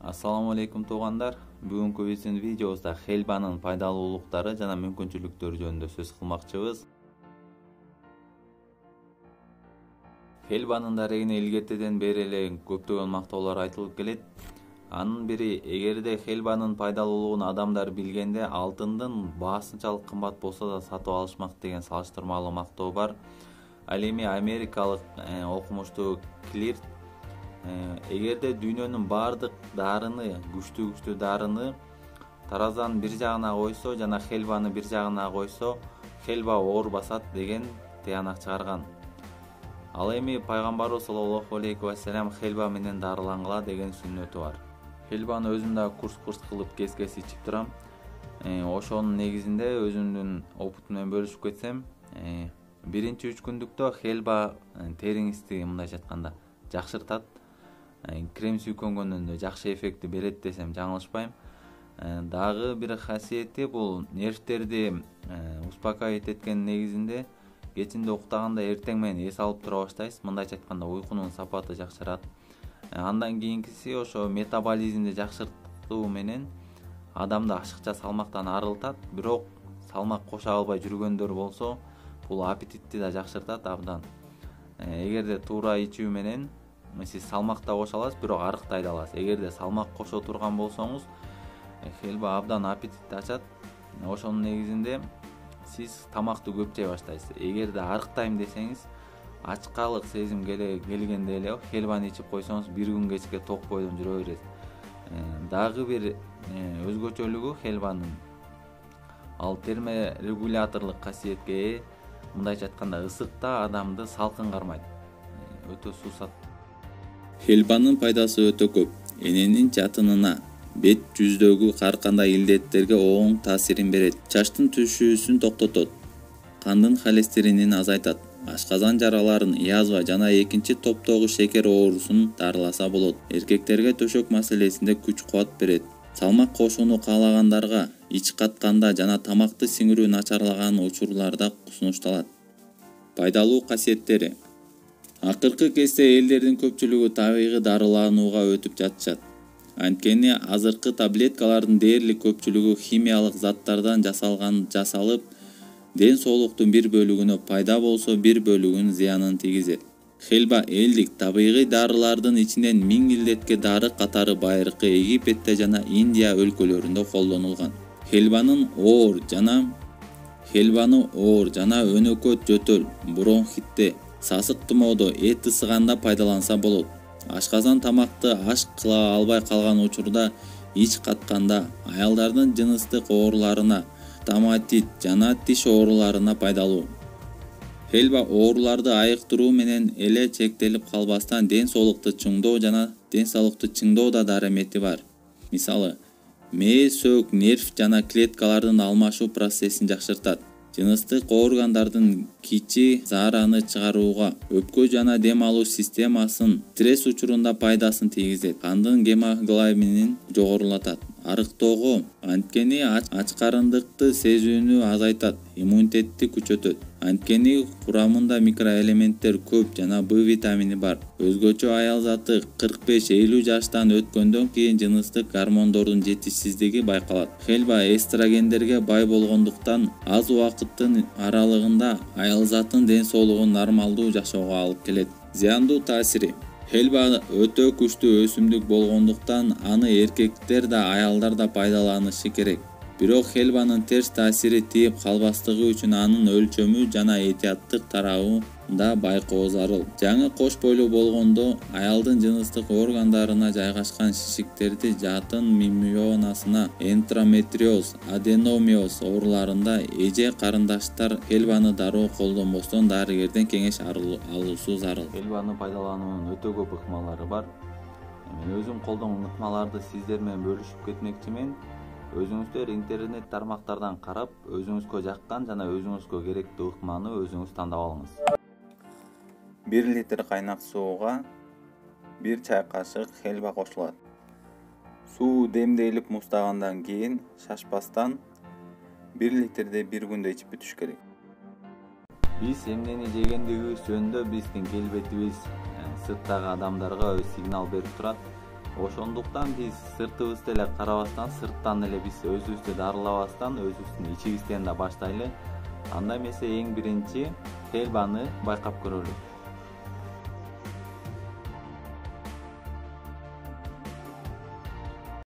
Assalamu алейкум туугандар. Бүгүнкү биздин видеобузда хелбанын пайдалуулуктары жана мүмкүнчүлүктөрү жөнүндө сөз кылмакчыбыз. Хелбанын дарегине илгертеден бери эле көптөгөн мактоолор айтылып келет. Анын бири, эгерде хелбанын пайдалуулугун адамдар билгенде, алтындын баасынчалык кымбат болсо да сатып алышмак деген салыштырмалуу мактоо бар. Ал эми америкалык окумуштуу Клирт эгерде дүйнөнүн баардык дарыны, күчтүү дарыны таразанын бир жагына койсо жана хелбаны бир жагына койсо, хелба оор басат деген тыянак чыгарган. Ал эми пайгамбарыбыз саллаллаху алейхи вассалам хелба менен дарылангыла деген сүннөтү бар. Хелбаны өзүм да курс кылып кес ичип турам. Ошонун негизинде өзүмдүн опытым менен бөлүшүп кетсем, биринчи 3 күндүктө хелба териңизди мындайча айтканда жакшыртат. Крем сүйкөнгөндөн да жакшы эффекти берет десем жаңылышпайм. Дагы бир касиети бул нервтерди успокоить эткен негизинде кечинде уктаганда эртең менен эс алып тура баштайсыз. Мындайча айтканда уйкунун сапаты жакшырат. Андан кийинкиси ошо метаболизмди жакшыртуу менен адамды ашыкча салмактан арылтат. Бирок салмак кошо албай жүргөндөр болсо, бул аппетитти да жакшыртат абдан. Эгерде туура ичүү менен сиз салмак да кошо аласыз, бирок арыктай да аласыз. Эгерде салмак кошо турган болсоңуз, хелба абдан аппетитти ачат. Ошонун негизинде сиз тамакты көп жей баштайсыз. Эгерде арыктайм десеңиз, ачкалык сезим келгенде эле хелбаны ичип койсоңуз, бир күн кечке ток бойдон жүрө бересиз. Дагы бир өзгөчөлүгү хелбанын ал терморегуляторлук касиетке ээ. Мындайча айтканда ысыкта адамды салкын кармайт. Өтө суусат. Хелбанын пайдасы өтө көп. Эненин жатынына, бет жүздөгү ар кандай илдеттерге оң таасирин берет. Чачтын түшүүсүн токтотот. Кандын холестеринин азайтат. Ашказан жараларын, язва жана экинчи топтогу шекер оорусун дарыласа болот. Эркектерге төшөк маселесинде күч-кубат берет. Салмак кошууну каалагандарга ич катканда жана тамакты сиңирүү начарлаган учурларда сунушталат. Пайдалуу касиеттери. Акыркы кезде элдердин көпчүлүгү табигый дарыланууга өтүп жатышат. Анткени азыркы таблеткалардын дээрлик көпчүлүгү химиялык заттардан жасалып, ден соолуктун бир бөлүгүнө пайда болсо, бир бөлүгүнүн зыянын тийгизет. Хелба элдик табигый дарылардын ичинен 1000 илдетке дары катары байыркы Египетте жана Индия өлкөлөрүндө колдонулган. Хелбаны оор жана өнөкөт жөтөл, бронхитте, сасык тумоодо, эт ысыганда пайдаланса болот. Ашказан тамакты аш кыла албай калган учурда ич катканда, аялдардын жыныстык ооруларына, стоматит жана тиш ооруларына пайдалуу. Хелба ооруларды айыктыруу менен эле чектелип калбастан ден соолукту чыңдоо да дарамети бар. Мисалы, мээз, сөк, нерв жана клеткалардын алмашуу процессин жакшыртат. Жыныстык органдардын кичи заараны чыгарууга, өпкө жана дем алуу системасын стресс учурунда пайдасын тийгизет. Кандын гемоглобинин жогорулатат. Арыктоого, анткени ачкарындыкты сезүүнү азайтат, иммунитетти күчөтөт. Анткени курамында микроэлементтер көп жана В витамини бар. Өзгөчө аял заты 45-50 жаштан өткөндөн кийин жыныстык гормондордун жетишсиздиги байкалат. Хелба эстрогендерге бай болгондуктан аз убакыттын аралыгында аял затын ден соолугун нормалдуу жашоого алып келет. Зыяндуу таасири. Хелба өтө күчтүү өсүмдүк болгондуктан аны эркектер да аялдар да пайдаланышы керек. Бирок хелбанын терс таасири тийип калбастыгы үчүн анын өлчөмү жана этияттык тарабын да байкоо зарыл. Жаңы кош бойлуу болгондо аялдын жыныстык органдарына жайгашкан шишиктерди жатын миомасына, эндометриоз, аденомиоз ооруларында эже карындаштар хелбаны дароо колдонбостон дарыгерден кеңеш алуусу зарыл. Хелбаны пайдалануунун өтө көп ыкмалары бар. Мен өзүм колдонгон ыкмаларды сиздер менен бөлүшүп кетмекчимин. Өзүңүздөр интернет тармактардан карап, өзүңүзгө жаккан жана өзүңүзгө керектүү ыкманы өзүңүз тандап алыңыз. 1 литр кайнак сууга 1 чай кашык хелба кошулат. Суу демделип муздагандан кийин шашпастан 1 литрди бир күндө ичип бүтүш керек. Биз эмнени жегендигибиз жөнүндө биздин келбетибиз сырттагы адамдарга сигнал берип турат. Ошондуктан биз сыртыбызды эле карабастан, сырттан эле биз өзүбүздү дарылабастан, өзүбүздүн ичибизден да баштайлы. Анда эмесе эң биринчи хелбаны байкап көрөлү.